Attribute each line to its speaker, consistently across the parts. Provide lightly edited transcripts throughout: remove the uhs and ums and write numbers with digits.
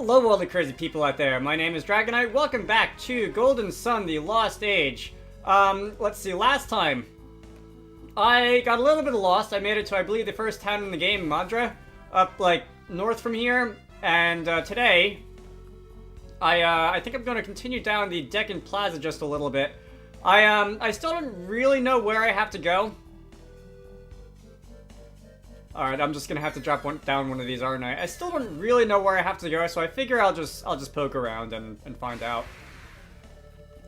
Speaker 1: Hello all the crazy people out there, my name is Dragonite, welcome back to Golden Sun, the Lost Age. Let's see, last time, I got a little bit lost. I made it to, I believe, the first town in the game, Madra, up, like, north from here, and, today, I think I'm gonna continue down the Deccan Plaza just a little bit. I still don't really know where I have to go. Alright, I'm just gonna have to drop down one of these, aren't I? I still don't really know where I have to go, so I figure I'll just poke around and find out.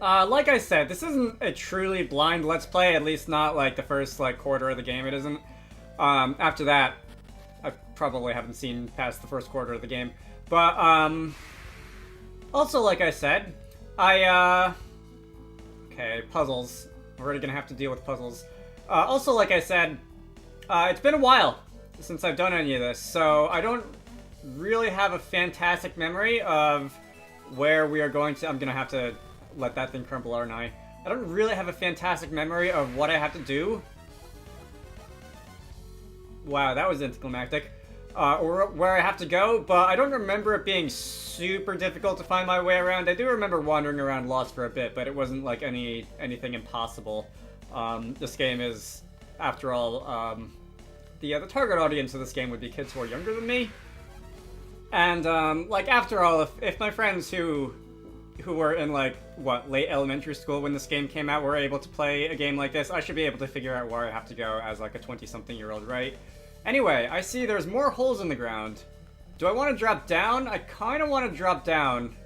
Speaker 1: Like I said, this isn't a truly blind Let's Play, at least not, like, the first, like, quarter of the game, it isn't. After that, I probably haven't seen past the first quarter of the game. But, also, like I said, okay, puzzles. We're already gonna have to deal with puzzles. Also, like I said, it's been a while since I've done any of this, so I don't really have a fantastic memory of where we are going to. I'm gonna have to let that thing crumble, aren't I? I don't really have a fantastic memory of what I have to do. Wow, that was anticlimactic. Or where I have to go, but I don't remember it being super difficult to find my way around. I do remember wandering around lost for a bit, but it wasn't like anything impossible. This game is, after all, the target audience of this game would be kids who are younger than me. And, like, after all, if my friends who were in, like, what, late elementary school when this game came out were able to play a game like this, I should be able to figure out where I have to go as, like, a 20-something-year-old, right? Anyway, I see there's more holes in the ground. Do I want to drop down? I kind of want to drop down,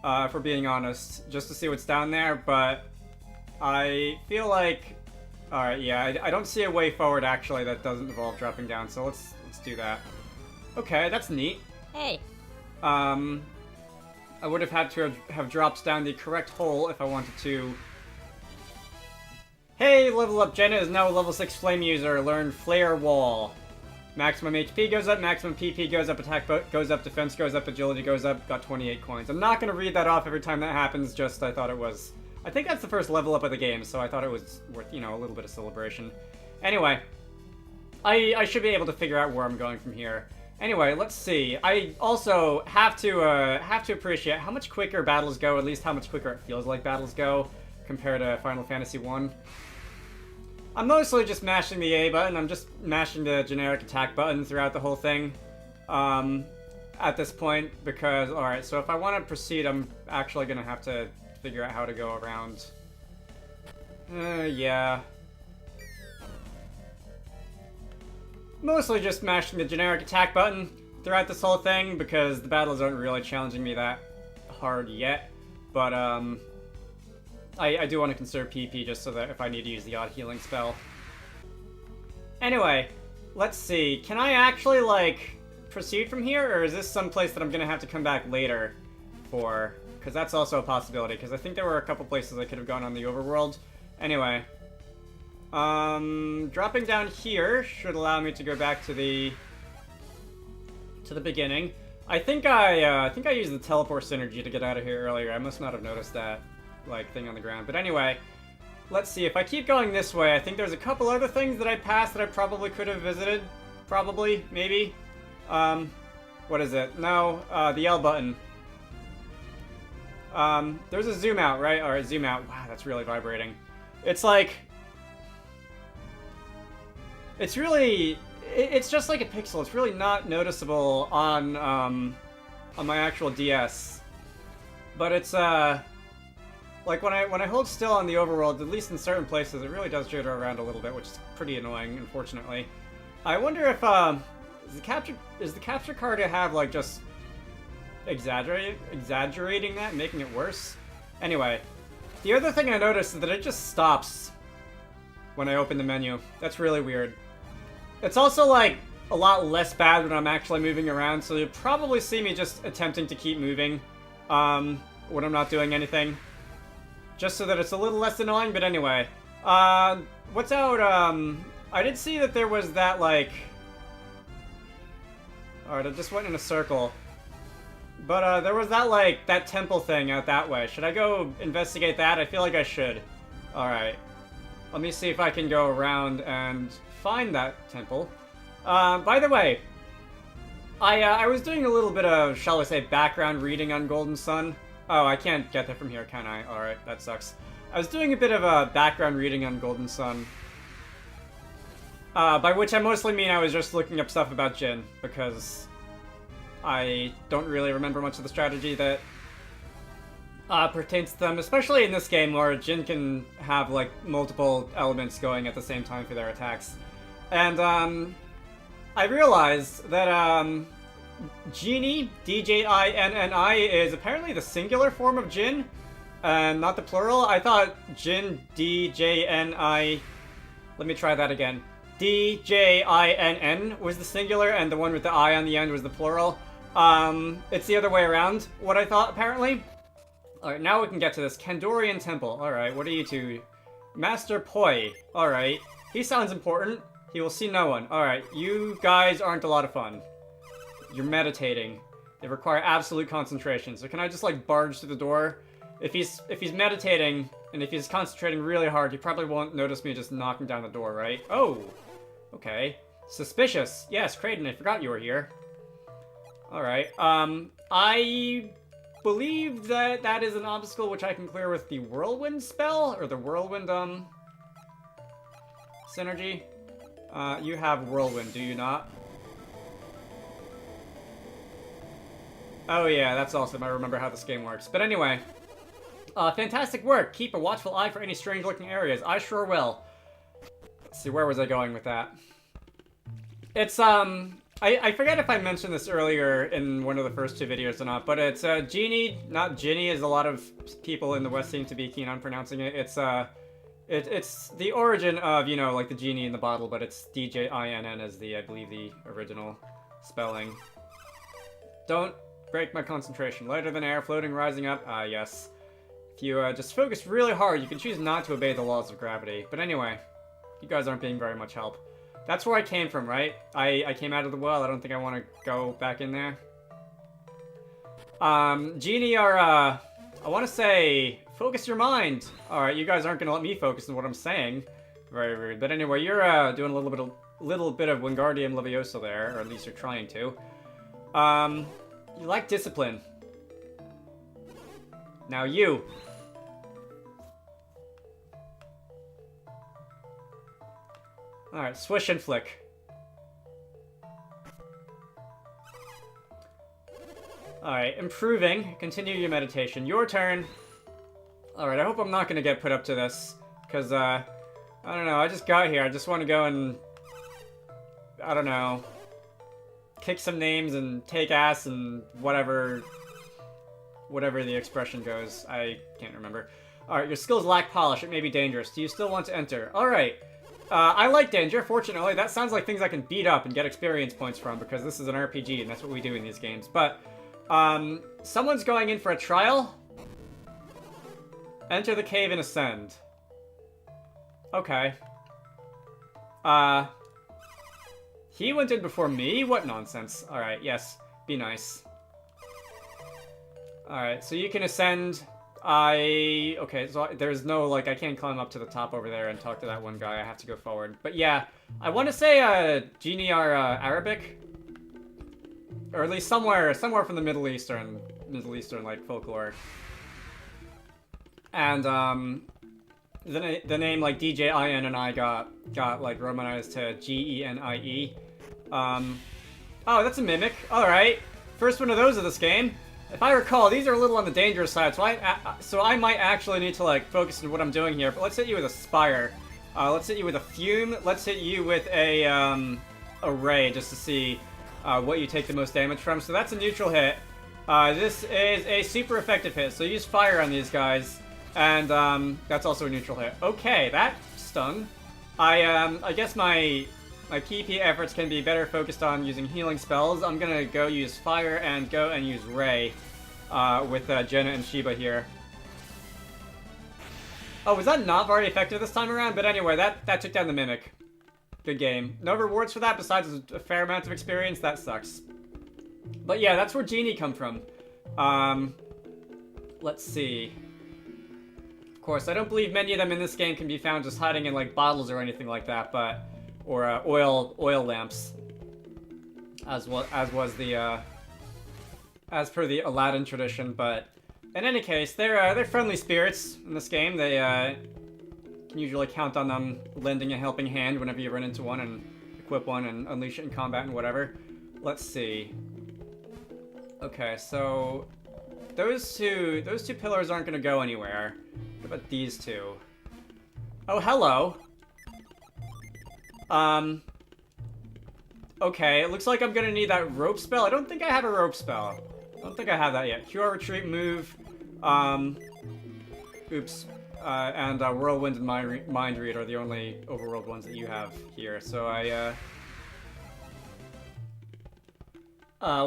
Speaker 1: if we're being honest, just to see what's down there, but I feel like... Alright, yeah, I don't see a way forward, actually, that doesn't involve dropping down, so let's do that. Okay, that's neat.
Speaker 2: Hey.
Speaker 1: I would have had to have dropped down the correct hole if I wanted to. Hey, level up Jenna is now a level 6 flame user. Learn Flare Wall. Maximum HP goes up, maximum PP goes up, attack goes up, defense goes up, agility goes up. Got 28 coins. I'm not going to read that off every time that happens, just I thought it was... I think that's the first level up of the game, so I thought it was worth, you know, a little bit of celebration. Anyway, I should be able to figure out where I'm going from here. Anyway, let's see. I also have to appreciate how much quicker battles go, at least how much quicker it feels like battles go, compared to Final Fantasy 1. I'm mostly just mashing the A button. I'm just mashing the generic attack button throughout the whole thing, at this point, because, alright, so if I want to proceed, I'm actually going to have to figure out how to go around. Yeah. Mostly just mashing the generic attack button throughout this whole thing, because the battles aren't really challenging me that hard yet. But, I do want to conserve PP just so that if I need to use the odd healing spell. Anyway, let's see. Can I actually, like, proceed from here, or is this some place that I'm gonna have to come back later for? Because that's also a possibility, because I think there were a couple places I could have gone on the overworld. Anyway. Dropping down here should allow me to go back to the beginning. I think I used the teleport synergy to get out of here earlier. I must not have noticed that, like, thing on the ground. But anyway, let's see. If I keep going this way, I think there's a couple other things that I passed that I probably could have visited. Probably, maybe. What is it? No, the L button. There's a zoom out, right? Alright, zoom out. Wow, that's really vibrating. It's like... It's really... It's just like a pixel. It's really not noticeable on my actual DS. But it's, like, when I hold still on the overworld, at least in certain places, it really does jitter around a little bit, which is pretty annoying, unfortunately. I wonder if, is the capture card to have, like, just... exaggerating that, making it worse? Anyway, the other thing I noticed is that it just stops when I open the menu. That's really weird. It's also, like, a lot less bad when I'm actually moving around, so you'll probably see me just attempting to keep moving when I'm not doing anything. Just so that it's a little less annoying, but anyway. What's out, I did see that there was that, like... Alright, I just went in a circle. But, there was that, like, that temple thing out that way. Should I go investigate that? I feel like I should. Alright. Let me see if I can go around and find that temple. By the way, I was doing a little bit of, shall I say, background reading on Golden Sun. Oh, I can't get there from here, can I? Alright, that sucks. I was doing a bit of a background reading on Golden Sun. By which I mostly mean I was just looking up stuff about Jin, because I don't really remember much of the strategy that pertains to them, especially in this game where Jin can have, like, multiple elements going at the same time for their attacks. And, I realized that, Genie, D-J-I-N-N-I, is apparently the singular form of Jin, and not the plural. I thought Jin, D-J-N-I... Let me try that again. D-J-I-N-N was the singular, and the one with the I on the end was the plural. It's the other way around, what I thought, apparently. Alright, now we can get to this. Kandorian Temple. Alright, what are you two? Master Poi. Alright. He sounds important. He will see no one. Alright, you guys aren't a lot of fun. You're meditating. They require absolute concentration. So can I just, like, barge through the door? If he's meditating, and if he's concentrating really hard, he probably won't notice me just knocking down the door, right? Oh! Okay. Suspicious. Yes, Kraden, I forgot you were here. Alright, I believe that that is an obstacle which I can clear with the Whirlwind spell, or the Whirlwind, synergy. You have Whirlwind, do you not? Oh yeah, that's awesome. I remember how this game works. But anyway, fantastic work. Keep a watchful eye for any strange-looking areas. I sure will. Let's see, where was I going with that? It's, I forget if I mentioned this earlier in one of the first two videos or not, but it's, Genie, not Ginny, as a lot of people in the West seem to be keen on pronouncing it. It's, it's the origin of, you know, like the genie in the bottle, but it's D-J-I-N-N as the, I believe, the original spelling. Don't break my concentration. Lighter than air, floating, rising up. Ah, yes. If you, just focus really hard, you can choose not to obey the laws of gravity. But anyway, you guys aren't being very much help. That's where I came from, right? I came out of the well. I don't think I want to go back in there. Genie are, I want to say, focus your mind. Alright, you guys aren't going to let me focus on what I'm saying. Very rude. But anyway, you're, doing a little bit of Wingardium Leviosa there, or at least you're trying to. You like discipline. Now you. Alright, swish and flick. Alright, improving. Continue your meditation. Your turn. Alright, I hope I'm not gonna get put up to this. Because, I don't know, I just got here. I just want to go and... I don't know... kick some names and take ass and whatever the expression goes. I can't remember. Alright, your skills lack polish. It may be dangerous. Do you still want to enter? Alright. I like danger, fortunately. That sounds like things I can beat up and get experience points from, because this is an RPG and that's what we do in these games. But, someone's going in for a trial. Enter the cave and ascend. Okay. He went in before me? What nonsense. Alright, yes. Be nice. Alright, so you can ascend. Okay, so there's no, like, I can't climb up to the top over there and talk to that one guy. I have to go forward. But yeah, I want to say, Genie are, Arabic? Or at least somewhere from the Middle Eastern, like, folklore. And, the name, like, D-J-I-N-N-I got, like, romanized to G-E-N-I-E. Oh, that's a mimic. Alright. First one of those of this game. If I recall, these are a little on the dangerous side, so I might actually need to, like, focus on what I'm doing here. But let's hit you with a Spire. Let's hit you with a Fume. Let's hit you with a Ray, just to see what you take the most damage from. So that's a neutral hit. This is a super effective hit, so use Fire on these guys. And, that's also a neutral hit. Okay, that stung. I guess my PP efforts can be better focused on using healing spells. I'm gonna go use Fire and go and use Ray, with, Jenna and Shiba here. Oh, was that not very effective this time around? But anyway, that took down the Mimic. Good game. No rewards for that besides a fair amount of experience. That sucks. But yeah, that's where Genie come from. Let's see. Of course, I don't believe many of them in this game can be found just hiding in, like, bottles or anything like that, but... or, oil lamps. as per the Aladdin tradition. But in any case, they're friendly spirits in this game. They can usually count on them lending a helping hand whenever you run into one and equip one and unleash it in combat and whatever. Let's see. Okay, so those two pillars aren't gonna go anywhere. What about these two? Oh, hello. Okay, it looks like I'm gonna need that rope spell. I don't think I have a rope spell. I don't think I have that yet. Cure, retreat, move, oops, and whirlwind and mind read are the only overworld ones that you have here. So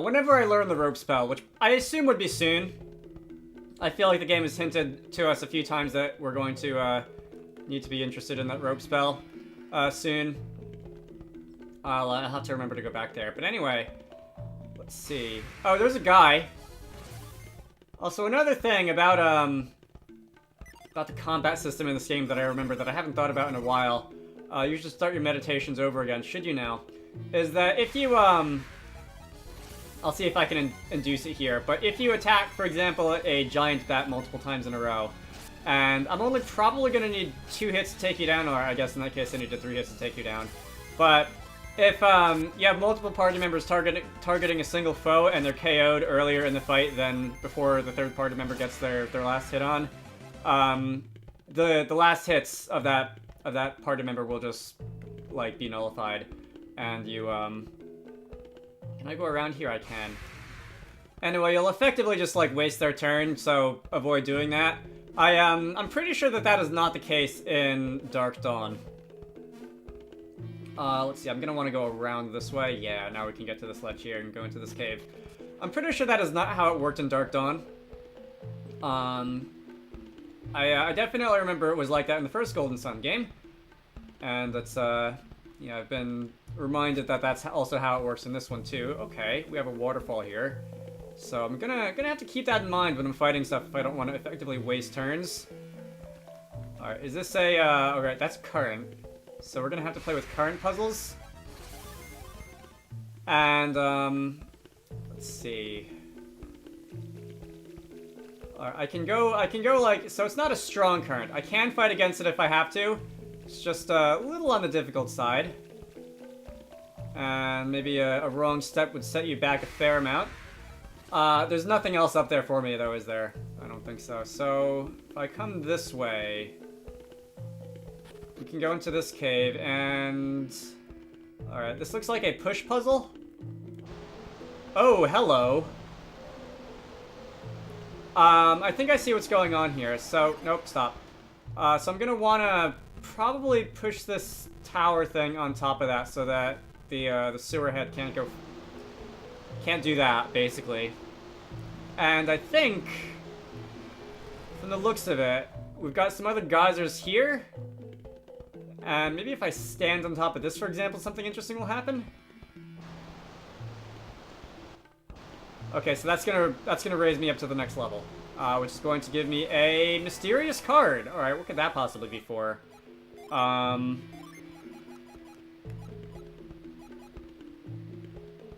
Speaker 1: whenever I learn the rope spell, which I assume would be soon, I feel like the game has hinted to us a few times that we're going to need to be interested in that rope spell soon. I'll have to remember to go back there. But anyway, let's see. Oh, there's a guy. Also, another thing about the combat system in this game that I remember that I haven't thought about in a while. You should start your meditations over again, should you now, is that if you, I'll see if I can induce it here, but if you attack, for example, a giant bat multiple times in a row, and I'm only probably going to need 2 hits to take you down, or I guess in that case I need 3 hits to take you down, but if you have multiple party members targeting a single foe and they're KO'd earlier in the fight than before the third party member gets their last hit on, the last hits of that party member will just like be nullified, and you can I go around here? I can. Anyway, you'll effectively just like waste their turn, so avoid doing that. I'm pretty sure that is not the case in Dark Dawn. Let's see, I'm gonna want to go around this way. Yeah, now we can get to this ledge here and go into this cave. I'm pretty sure that is not how it worked in Dark Dawn. I definitely remember it was like that in the first Golden Sun game. And that's, yeah, I've been reminded that that's also how it works in this one too. Okay, we have a waterfall here. So I'm gonna have to keep that in mind when I'm fighting stuff if I don't want to effectively waste turns. Alright, is this a, alright, that's current. So we're gonna have to play with current puzzles. And, let's see. Alright, I can go like, so it's not a strong current. I can fight against it if I have to. It's just a little on the difficult side. And maybe a wrong step would set you back a fair amount. There's nothing else up there for me though, is there? I don't think so. So, if I come this way, we can go into this cave and... Alright, this looks like a push puzzle. Oh, hello. I think I see what's going on here. So, nope, stop. So I'm gonna wanna probably push this tower thing on top of that so that the sewer head can't do that, basically. And I think, from the looks of it, we've got some other geysers here. And maybe if I stand on top of this, for example, something interesting will happen. Okay, so that's gonna raise me up to the next level, which is going to give me a mysterious card. All right, what could that possibly be for?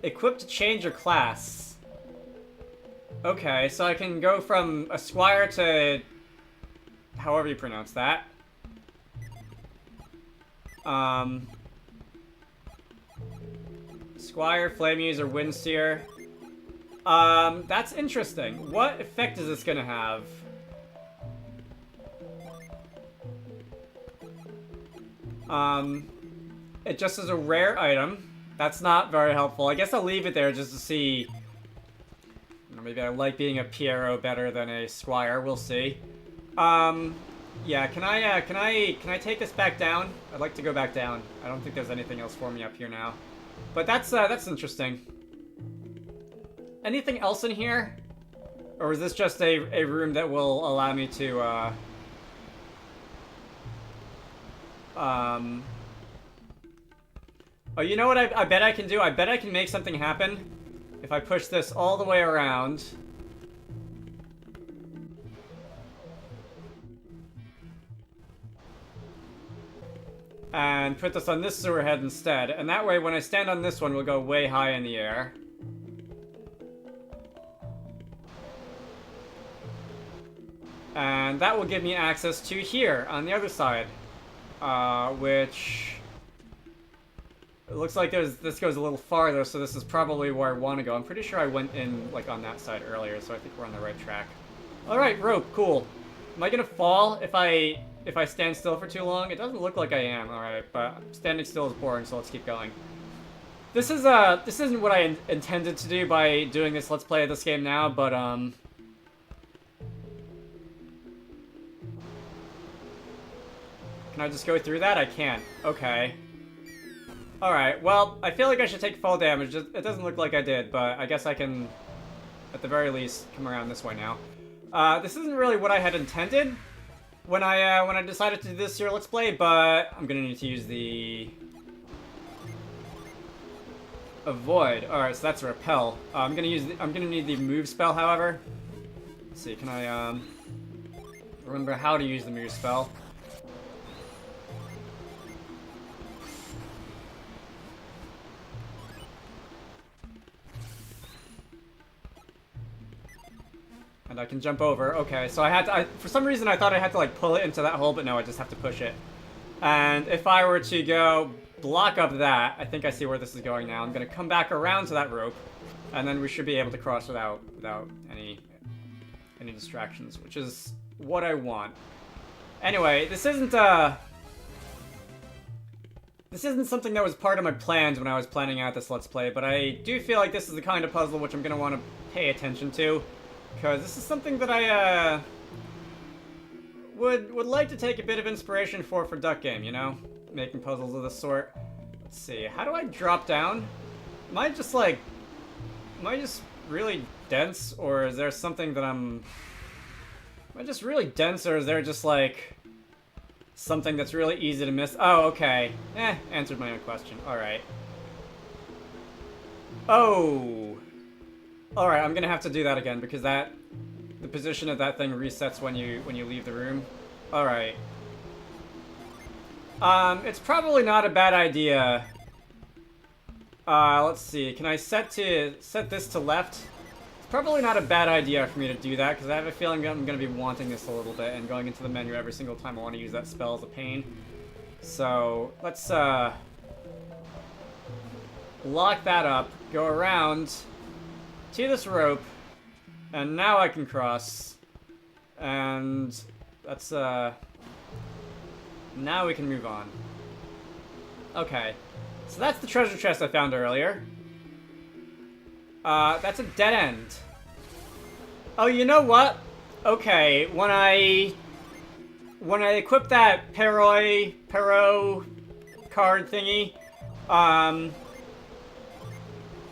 Speaker 1: Equipped to change your class. Okay, so I can go from a squire to however you pronounce that. Squire, Flame User, Windseer. That's interesting. What effect is this gonna have? It just is a rare item. That's not very helpful. I guess I'll leave it there just to see. You know, maybe I like being a Piero better than a Squire. We'll see. Yeah, can I take this back down? I'd like to go back down. I don't think there's anything else for me up here now. But that's interesting. Anything else in here? Or is this just a room that will allow me to, Oh, you know what I bet I can do? I bet I can make something happen if I push this all the way around. And put this on this sewer head instead. And that way, when I stand on this one, we'll go way high in the air. And that will give me access to here, on the other side. Which... It looks like this goes a little farther, so this is probably where I want to go. I'm pretty sure I went in, like, on that side earlier, so I think we're on the right track. Alright, rope, cool. Am I gonna fall if I stand still for too long? It doesn't look like I am, alright, but standing still is boring, so let's keep going. This isn't what I intended to do by doing this Let's Play of this game now, but, Can I just go through that? I can't. Okay. Alright, well, I feel like I should take fall damage. It doesn't look like I did, but I guess I can, at the very least, come around this way now. This isn't really what I had intended when I decided to do this here Let's Play, but I'm gonna need to use the Avoid. Alright, so that's a repel. I'm gonna need the move spell, however. Let's see, can I remember how to use the move spell? And I can jump over. Okay, so I had to... for some reason, I thought I had to, like, pull it into that hole, but no, I just have to push it. And if I were to go block up that, I think I see where this is going now. I'm going to come back around to that rope, and then we should be able to cross without any distractions, which is what I want. Anyway, this isn't something that was part of my plans when I was planning out this Let's Play, but I do feel like this is the kind of puzzle which I'm going to want to pay attention to. Because this is something that I, would like to take a bit of inspiration for Duck Game, you know? Making puzzles of this sort. Let's see, how do I drop down? Am I just really dense, or is there something that am I just really dense, or is there just, like, something that's really easy to miss? Oh, okay. Answered my own question. Alright. Oh! Alright, I'm gonna have to do that again, because the position of that thing resets when you leave the room. Alright. It's probably not a bad idea. Let's see, can I set this to left? It's probably not a bad idea for me to do that, because I have a feeling I'm gonna be wanting this a little bit, and going into the menu every single time I want to use that spell is a pain. So, let's, lock that up, go around to this rope, and now I can cross, and that's, now we can move on. Okay, so that's the treasure chest I found earlier. That's a dead end. Oh, you know what? Okay, when I equip that Perot card thingy,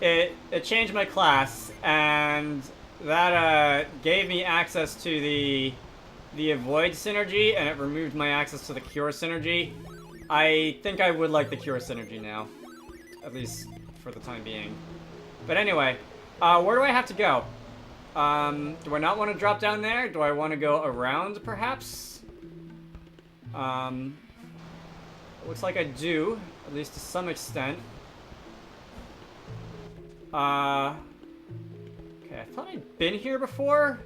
Speaker 1: it changed my class, and that gave me access to the Avoid synergy, and it removed my access to the Cure synergy. I think I would like the Cure synergy now, at least for the time being. But anyway, where do I have to go? Do I not want to drop down there? Do I want to go around, perhaps? Looks like I do, at least to some extent. Okay, I thought I'd been here before.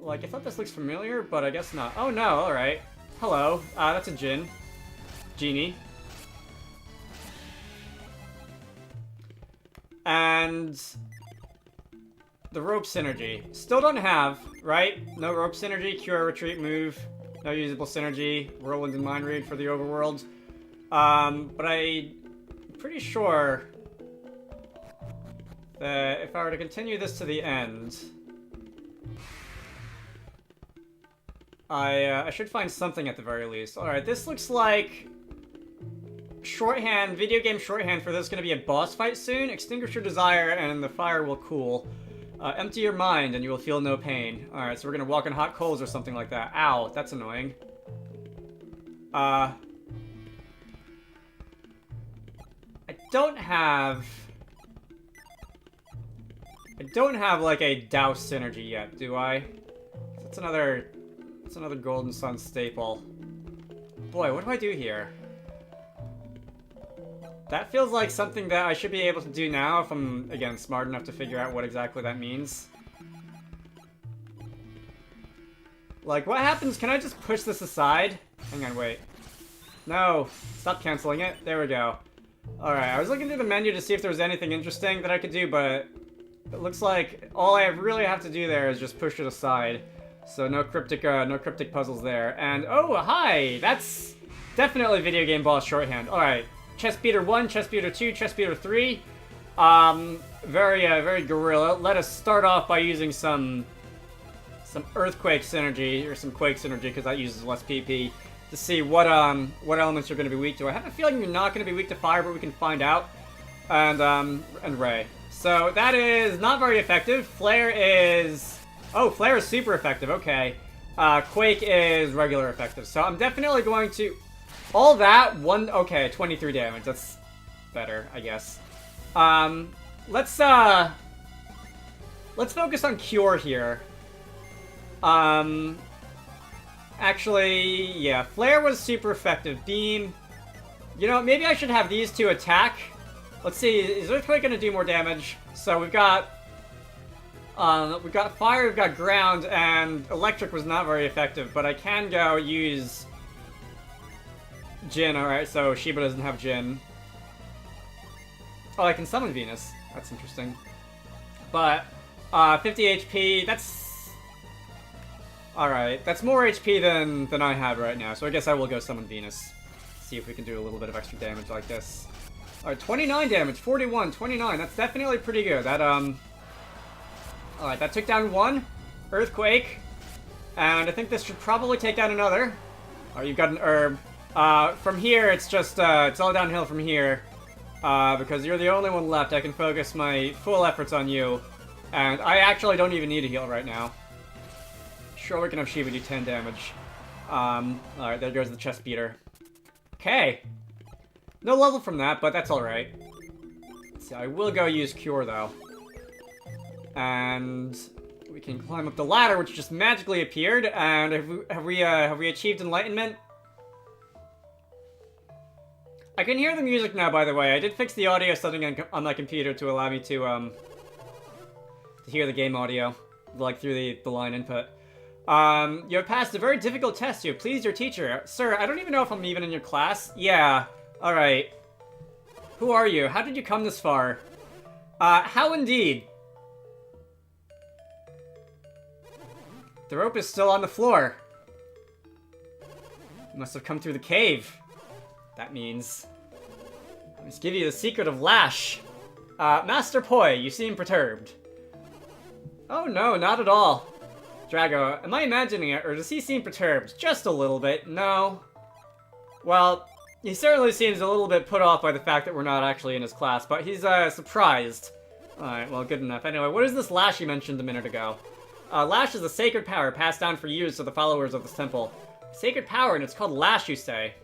Speaker 1: Like, I thought this looks familiar, but I guess not. Oh no, alright. Hello. That's a genie. And the rope synergy. Still don't have, right? No rope synergy, cure, retreat, move. No usable synergy, whirlwind and mind read for the overworld. But I'm pretty sure that if I were to continue this to the end, I should find something at the very least. Alright, this looks like shorthand, video game shorthand for this is going to be a boss fight soon. Extinguish your desire and the fire will cool. Empty your mind and you will feel no pain. Alright, so we're going to walk in hot coals or something like that. Ow, that's annoying. I don't have like a douse synergy yet, do I? That's another Golden Sun staple. Boy, what do I do here? That feels like something that I should be able to do now if I'm, again, smart enough to figure out what exactly that means. Like, what happens? Can I just push this aside? Hang on, wait. No. Stop canceling it. There we go. Alright, I was looking through the menu to see if there was anything interesting that I could do, but it looks like all I really have to do there is just push it aside. So no cryptic puzzles there. And, oh, hi! That's definitely video game boss shorthand. Alright. Chest beater 1, chest beater 2, chest beater 3. Very guerrilla. Let us start off by using some earthquake synergy, or some quake synergy, because that uses less PP, to see what elements you're going to be weak to. I have a feeling you're not going to be weak to fire, but we can find out. And Ray. So that is not very effective. Flare is... Oh, Flare is super effective, okay. Quake is regular effective. So I'm definitely going to... All that, okay, 23 damage. That's better, I guess. Let's focus on Cure here. Actually, yeah, Flare was super effective. Beam. You know, maybe I should have these two attack. Let's see, is Earthquake gonna do more damage? So we've got fire, we've got ground, and electric was not very effective, but I can go use Jin. Alright, so Shiba doesn't have Jin. Oh, I can summon Venus. That's interesting. But, 50 HP, that's... Alright, that's more HP than I had right now, so I guess I will go summon Venus. See if we can do a little bit of extra damage like this. Alright, 29 damage, 41, 29, that's definitely pretty good. That, Alright, that took down one. Earthquake. And I think this should probably take down another. Oh, you've got an herb. From here, it's just, it's all downhill from here. Because you're the only one left, I can focus my full efforts on you. And I actually don't even need a heal right now. Sure, we can have Shiva do 10 damage. Alright, there goes the chest beater. Okay. No level from that, but that's alright. So I will go use Cure, though. And we can climb up the ladder, which just magically appeared. And have we achieved enlightenment? I can hear the music now, by the way. I did fix the audio setting on my computer to allow me to hear the game audio, like through the line input. You have passed a very difficult test. You have pleased your teacher. Sir, I don't even know if I'm even in your class. Yeah, alright. Who are you? How did you come this far? How indeed? The rope is still on the floor. You must have come through the cave. That means... I must give you the secret of Lash. Master Poi, you seem perturbed. Oh no, not at all. Drago, am I imagining it, or does he seem perturbed? Just a little bit, no. Well, he certainly seems a little bit put off by the fact that we're not actually in his class, but he's, surprised. Alright, well, good enough. Anyway, what is this Lash you mentioned a minute ago? Lash is a sacred power passed down for years to the followers of this temple. Sacred power, and it's called Lash, you say?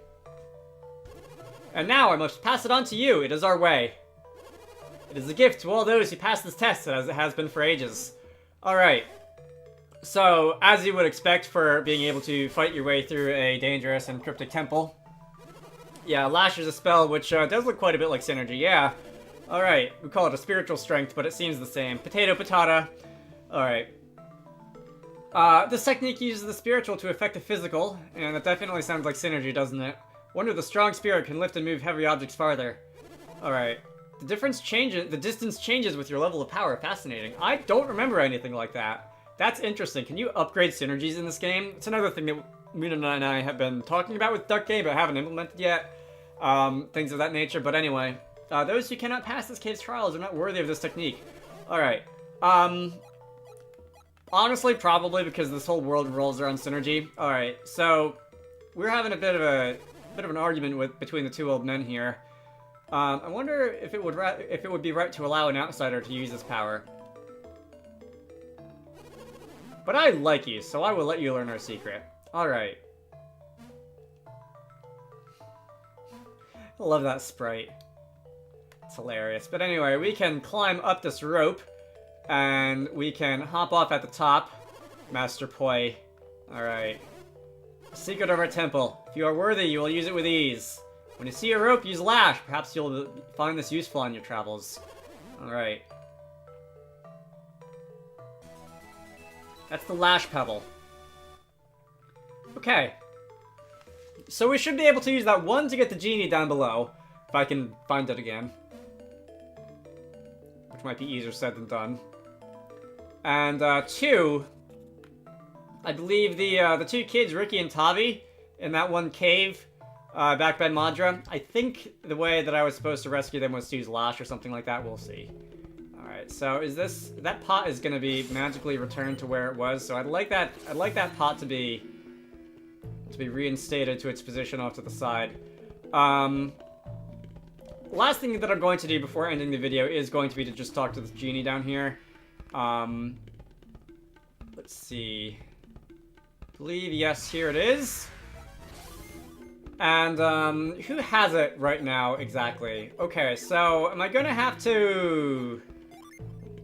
Speaker 1: And now I must pass it on to you. It is our way. It is a gift to all those who pass this test, as it has been for ages. Alright. So, as you would expect for being able to fight your way through a dangerous and cryptic temple. Yeah, Lash is a spell which does look quite a bit like Synergy, yeah. Alright, we call it a spiritual strength, but it seems the same. Potato, patata. Alright. This technique uses the spiritual to affect the physical, and that definitely sounds like Synergy, doesn't it? Wonder the strong spirit can lift and move heavy objects farther. Alright. The distance changes with your level of power. Fascinating. I don't remember anything like that. That's interesting. Can you upgrade synergies in this game? It's another thing that Muna and I have been talking about with Duck Game, but haven't implemented yet. Things of that nature. But anyway, those who cannot pass this cave's trials are not worthy of this technique. Alright. Honestly, probably because this whole world revolves around synergy. Alright, so we're having a bit of an argument between the two old men here. I wonder if it would be right to allow an outsider to use this power. But I like you, so I will let you learn our secret. Alright. I love that sprite. It's hilarious. But anyway, we can climb up this rope, and we can hop off at the top. Master Poi. Alright. Secret of our temple. If you are worthy, you will use it with ease. When you see a rope, use Lash. Perhaps you'll find this useful on your travels. Alright. That's the Lash Pebble. Okay. So we should be able to use that one to get the genie down below. If I can find it again. Which might be easier said than done. And, 2... I believe the two kids, Ricky and Tavi, in that one cave, back by Madra. I think the way that I was supposed to rescue them was to use Lash or something like that. We'll see. Alright, so is this... That pot is going to be magically returned to where it was, so I'd like that pot to be reinstated to its position off to the side. Last thing that I'm going to do before ending the video is going to be to just talk to this genie down here. Let's see... I believe, yes, here it is. And, who has it right now, exactly? Okay, so, am I gonna have to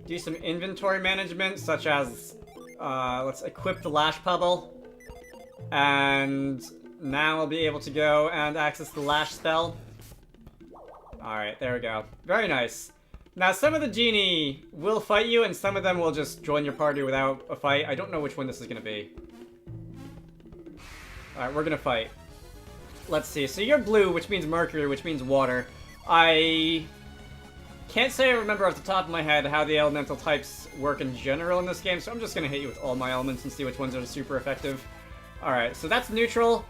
Speaker 1: do some inventory management, such as, let's equip the Lash Pebble. And now I'll be able to go and access the Lash spell. Alright, there we go. Very nice. Now, some of the genie will fight you, and some of them will just join your party without a fight. I don't know which one this is gonna be. Alright, we're gonna fight. Let's see. So you're blue, which means mercury, which means water. I can't say I remember off the top of my head how the elemental types work in general in this game, so I'm just gonna hit you with all my elements and see which ones are super effective. Alright, so that's neutral.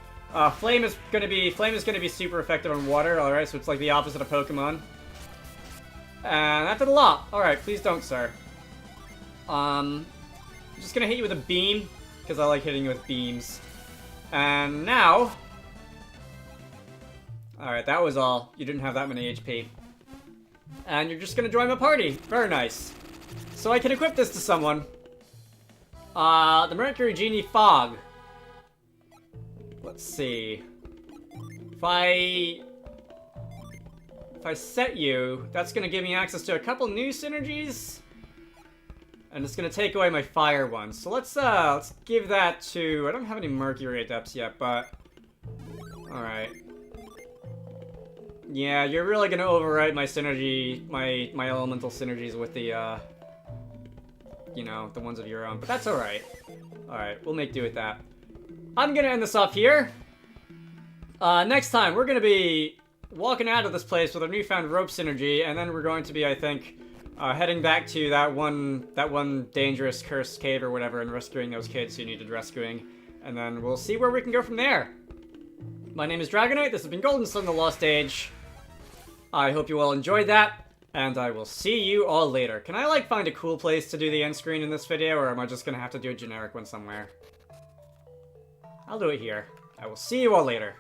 Speaker 1: Flame is gonna be super effective on water, alright, so it's like the opposite of Pokemon. And that did a lot. Alright, please don't, sir. I'm just gonna hit you with a beam, because I like hitting you with beams. And now... Alright, that was all. You didn't have that many HP. And you're just gonna join my party. Very nice. So I can equip this to someone. The Mercury Genie Fog. Let's see. If I set you, that's gonna give me access to a couple new synergies. And it's gonna take away my fire one. So let's give that to... I don't have any Mercury Adepts yet, but... Alright. Yeah, you're really gonna overwrite my synergy, my elemental synergies with the, you know, the ones of your own. But that's alright. Alright, we'll make do with that. I'm gonna end this off here. Next time, we're gonna be walking out of this place with a newfound rope synergy, and then we're going to be, I think... heading back to that one dangerous cursed cave or whatever and rescuing those kids who needed rescuing. And then we'll see where we can go from there. My name is Dragonite, this has been Golden Sun: The Lost Age. I hope you all enjoyed that, and I will see you all later. Can I, like, find a cool place to do the end screen in this video, or am I just gonna have to do a generic one somewhere? I'll do it here. I will see you all later.